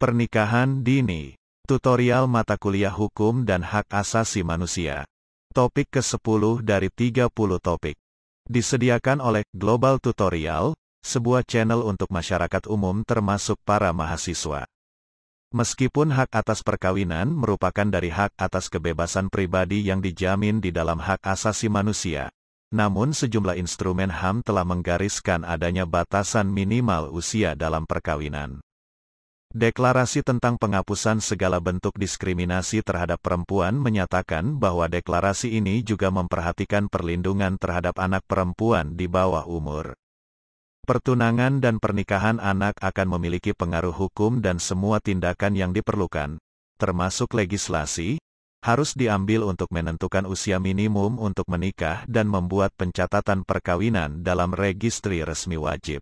Pernikahan dini. Tutorial mata kuliah hukum dan hak asasi manusia. Topik ke-10 dari 30 topik. Disediakan oleh Global Tutorial, sebuah channel untuk masyarakat umum termasuk para mahasiswa. Meskipun hak atas perkawinan merupakan dari hak atas kebebasan pribadi yang dijamin di dalam hak asasi manusia, namun sejumlah instrumen HAM telah menggariskan adanya batasan minimal usia dalam perkawinan. Deklarasi tentang penghapusan segala bentuk diskriminasi terhadap perempuan menyatakan bahwa deklarasi ini juga memperhatikan perlindungan terhadap anak perempuan di bawah umur. Pertunangan dan pernikahan anak akan memiliki pengaruh hukum dan semua tindakan yang diperlukan, termasuk legislasi, harus diambil untuk menentukan usia minimum untuk menikah dan membuat pencatatan perkawinan dalam registri resmi wajib.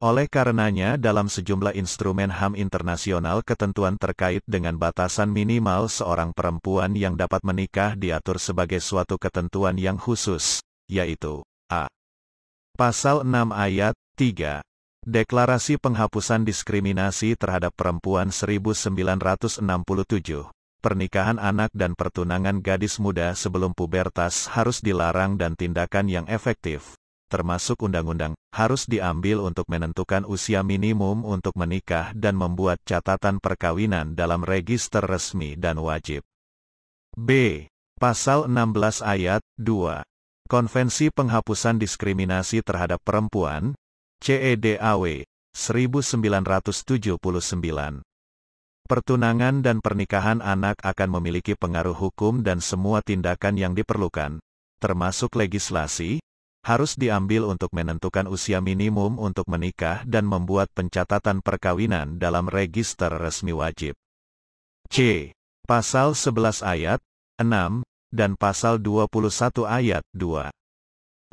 Oleh karenanya dalam sejumlah instrumen HAM internasional ketentuan terkait dengan batasan minimal seorang perempuan yang dapat menikah diatur sebagai suatu ketentuan yang khusus, yaitu a. Pasal 6 ayat 3. Deklarasi Penghapusan Diskriminasi Terhadap Perempuan 1967. Pernikahan anak dan pertunangan gadis muda sebelum pubertas harus dilarang dan tindakan yang efektif, termasuk undang-undang, harus diambil untuk menentukan usia minimum untuk menikah dan membuat catatan perkawinan dalam register resmi dan wajib. B. Pasal 16 ayat 2. Konvensi Penghapusan Diskriminasi Terhadap Perempuan, CEDAW, 1979. Pertunangan dan pernikahan anak akan memiliki pengaruh hukum dan semua tindakan yang diperlukan, termasuk legislasi, harus diambil untuk menentukan usia minimum untuk menikah dan membuat pencatatan perkawinan dalam register resmi wajib. C. Pasal 11 ayat 6, dan Pasal 21 ayat 2.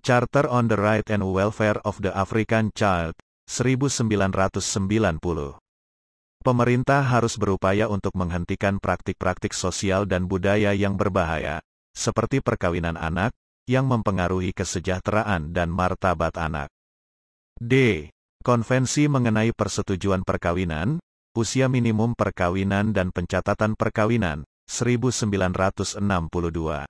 Charter on the Right and Welfare of the African Child, 1990. Pemerintah harus berupaya untuk menghentikan praktik-praktik sosial dan budaya yang berbahaya, seperti perkawinan anak, yang mempengaruhi kesejahteraan dan martabat anak. D. Konvensi mengenai persetujuan perkawinan, usia minimum perkawinan dan pencatatan perkawinan, 1962.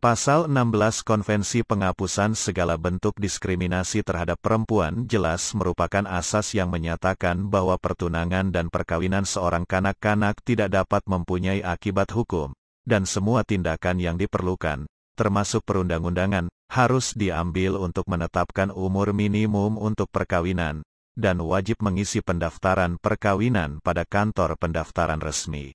Pasal 16 Konvensi Penghapusan Segala Bentuk Diskriminasi Terhadap Perempuan jelas merupakan asas yang menyatakan bahwa pertunangan dan perkawinan seorang kanak-kanak tidak dapat mempunyai akibat hukum, dan semua tindakan yang diperlukan, termasuk perundang-undangan, harus diambil untuk menetapkan umur minimum untuk perkawinan, dan wajib mengisi pendaftaran perkawinan pada kantor pendaftaran resmi.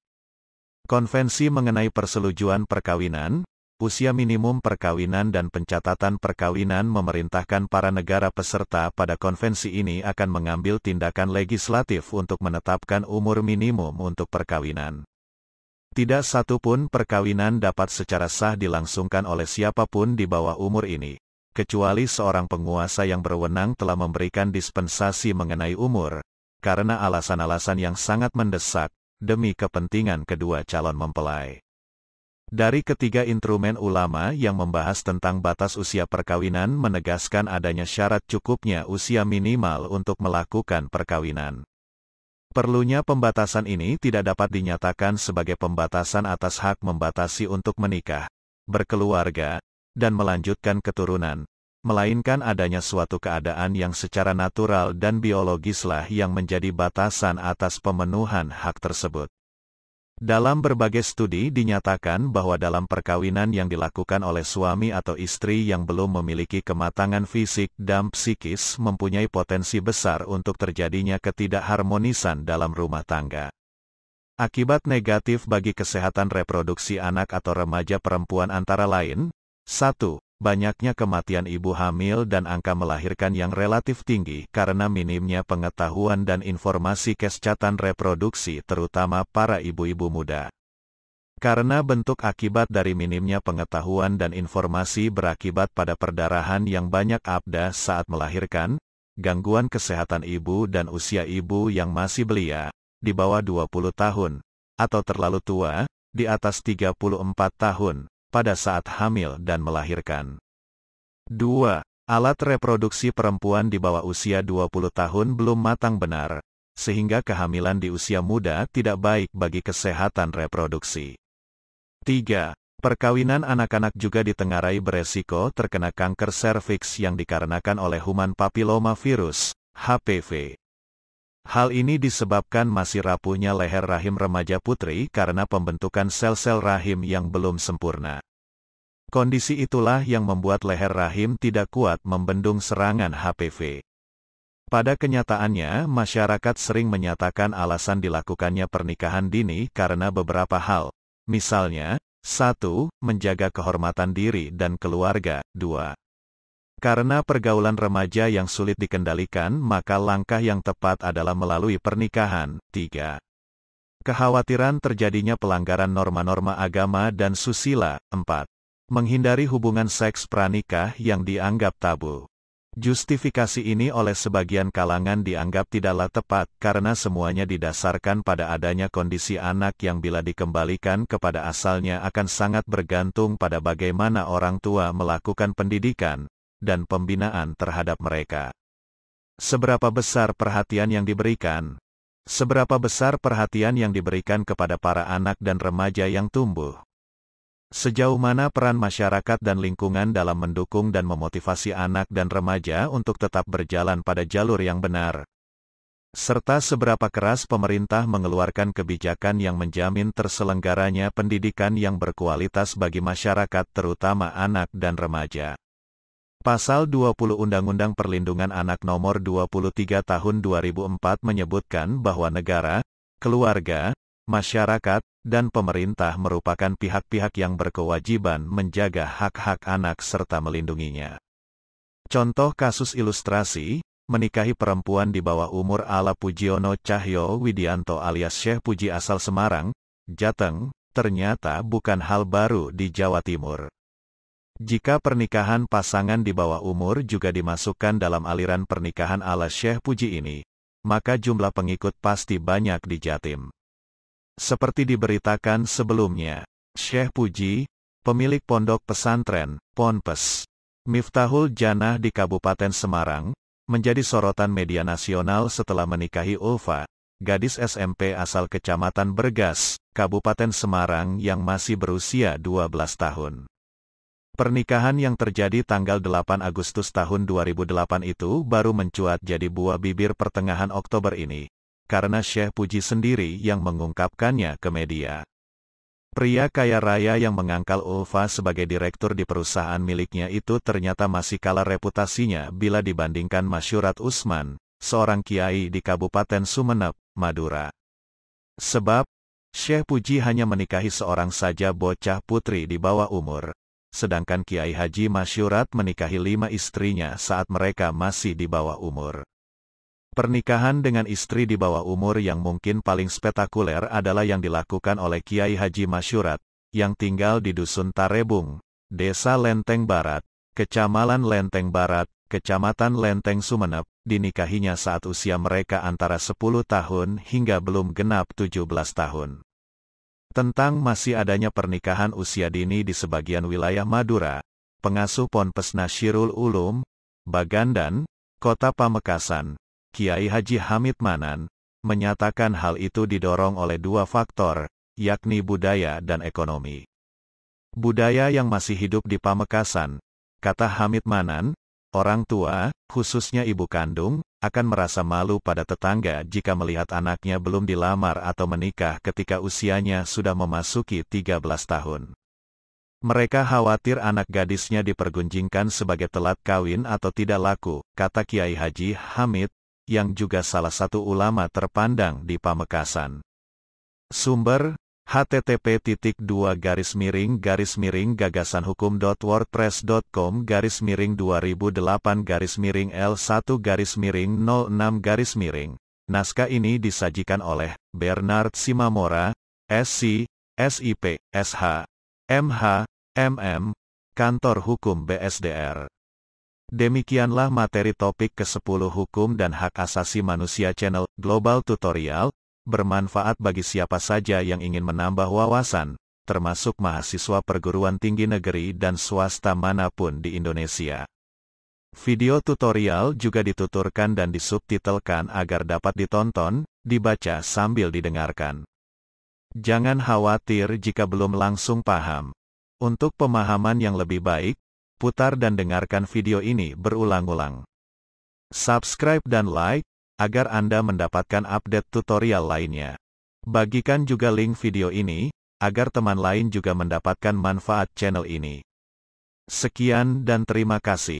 Konvensi mengenai persetujuan perkawinan, usia minimum perkawinan dan pencatatan perkawinan memerintahkan para negara peserta pada konvensi ini akan mengambil tindakan legislatif untuk menetapkan umur minimum untuk perkawinan. Tidak satu pun perkawinan dapat secara sah dilangsungkan oleh siapapun di bawah umur ini, kecuali seorang penguasa yang berwenang telah memberikan dispensasi mengenai umur, karena alasan-alasan yang sangat mendesak, demi kepentingan kedua calon mempelai. Dari ketiga instrumen ulama yang membahas tentang batas usia perkawinan menegaskan adanya syarat cukupnya usia minimal untuk melakukan perkawinan. Perlunya pembatasan ini tidak dapat dinyatakan sebagai pembatasan atas hak membatasi untuk menikah, berkeluarga, dan melanjutkan keturunan, melainkan adanya suatu keadaan yang secara natural dan biologislah yang menjadi batasan atas pemenuhan hak tersebut. Dalam berbagai studi dinyatakan bahwa dalam perkawinan yang dilakukan oleh suami atau istri yang belum memiliki kematangan fisik dan psikis mempunyai potensi besar untuk terjadinya ketidakharmonisan dalam rumah tangga. Akibat negatif bagi kesehatan reproduksi anak atau remaja perempuan antara lain, 1. Banyaknya kematian ibu hamil dan angka melahirkan yang relatif tinggi karena minimnya pengetahuan dan informasi kesehatan reproduksi terutama para ibu-ibu muda. Karena bentuk akibat dari minimnya pengetahuan dan informasi berakibat pada perdarahan yang banyak abdah saat melahirkan, gangguan kesehatan ibu dan usia ibu yang masih belia, di bawah 20 tahun, atau terlalu tua, di atas 34 tahun, pada saat hamil dan melahirkan. 2. Alat reproduksi perempuan di bawah usia 20 tahun belum matang benar, sehingga kehamilan di usia muda tidak baik bagi kesehatan reproduksi. 3. Perkawinan anak-anak juga ditengarai beresiko terkena kanker serviks yang dikarenakan oleh human papillomavirus, HPV. Hal ini disebabkan masih rapuhnya leher rahim remaja putri karena pembentukan sel-sel rahim yang belum sempurna. Kondisi itulah yang membuat leher rahim tidak kuat membendung serangan HPV. Pada kenyataannya, masyarakat sering menyatakan alasan dilakukannya pernikahan dini karena beberapa hal. Misalnya, 1. Menjaga kehormatan diri dan keluarga. 2. Karena pergaulan remaja yang sulit dikendalikan, maka langkah yang tepat adalah melalui pernikahan. 3. Kekhawatiran terjadinya pelanggaran norma-norma agama dan susila. 4. Menghindari hubungan seks pranikah yang dianggap tabu. Justifikasi ini oleh sebagian kalangan dianggap tidaklah tepat karena semuanya didasarkan pada adanya kondisi anak yang bila dikembalikan kepada asalnya akan sangat bergantung pada bagaimana orang tua melakukan pendidikan dan pembinaan terhadap mereka. Seberapa besar perhatian yang diberikan? Seberapa besar perhatian yang diberikan kepada para anak dan remaja yang tumbuh? Sejauh mana peran masyarakat dan lingkungan dalam mendukung dan memotivasi anak dan remaja untuk tetap berjalan pada jalur yang benar? Serta seberapa keras pemerintah mengeluarkan kebijakan yang menjamin terselenggaranya pendidikan yang berkualitas bagi masyarakat terutama anak dan remaja. Pasal 20 Undang-Undang Perlindungan Anak Nomor 23 Tahun 2004 menyebutkan bahwa negara, keluarga, masyarakat, dan pemerintah merupakan pihak-pihak yang berkewajiban menjaga hak-hak anak serta melindunginya. Contoh kasus ilustrasi, menikahi perempuan di bawah umur ala Pujiono Cahyo Widianto alias Syekh Puji asal Semarang, Jateng, ternyata bukan hal baru di Jawa Timur. Jika pernikahan pasangan di bawah umur juga dimasukkan dalam aliran pernikahan ala Syekh Puji ini, maka jumlah pengikut pasti banyak di Jatim. Seperti diberitakan sebelumnya, Syekh Puji, pemilik pondok pesantren, Ponpes, Miftahul Jannah di Kabupaten Semarang, menjadi sorotan media nasional setelah menikahi Ulfa, gadis SMP asal Kecamatan Bergas, Kabupaten Semarang yang masih berusia 12 tahun. Pernikahan yang terjadi tanggal 8 Agustus tahun 2008 itu baru mencuat jadi buah bibir pertengahan Oktober ini, karena Syekh Puji sendiri yang mengungkapkannya ke media. Pria kaya raya yang mengangkal Ulfa sebagai direktur di perusahaan miliknya itu ternyata masih kalah reputasinya bila dibandingkan Masyurat Usman, seorang kiai di Kabupaten Sumeneb, Madura. Sebab, Syekh Puji hanya menikahi seorang saja bocah putri di bawah umur, sedangkan Kiai Haji Masyurat menikahi 5 istrinya saat mereka masih di bawah umur. Pernikahan dengan istri di bawah umur yang mungkin paling spektakuler adalah yang dilakukan oleh Kiai Haji Masyurat, yang tinggal di Dusun Tarebung, Desa Lenteng Barat, Kecamatan Lenteng Barat, Kecamatan Lenteng Sumeneb, dinikahinya saat usia mereka antara 10 tahun hingga belum genap 17 tahun. Tentang masih adanya pernikahan usia dini di sebagian wilayah Madura, pengasuh Ponpes Nasyirul Ulum, Bagandan, Kota Pamekasan, Kiai Haji Hamid Manan, menyatakan hal itu didorong oleh 2 faktor, yakni budaya dan ekonomi. Budaya yang masih hidup di Pamekasan, kata Hamid Manan, orang tua, khususnya ibu kandung, akan merasa malu pada tetangga jika melihat anaknya belum dilamar atau menikah ketika usianya sudah memasuki 13 tahun. Mereka khawatir anak gadisnya dipergunjingkan sebagai telat kawin atau tidak laku, kata Kiai Haji Hamid, yang juga salah satu ulama terpandang di Pamekasan. Sumber, http://gagasanhukum.wordpress.com/L1-L6-06-. Naskah ini disajikan oleh Bernard Simamora, SC, SIP, SH, MH, MM, Kantor Hukum BSDR. Demikianlah materi topik ke-10 Hukum dan Hak Asasi Manusia Channel Global Tutorial, bermanfaat bagi siapa saja yang ingin menambah wawasan, termasuk mahasiswa perguruan tinggi negeri dan swasta manapun di Indonesia. Video tutorial juga dituturkan dan disubtitelkan agar dapat ditonton, dibaca sambil didengarkan. Jangan khawatir jika belum langsung paham. Untuk pemahaman yang lebih baik, putar dan dengarkan video ini berulang-ulang. Subscribe dan like, agar Anda mendapatkan update tutorial lainnya. Bagikan juga link video ini, agar teman lain juga mendapatkan manfaat channel ini. Sekian dan terima kasih.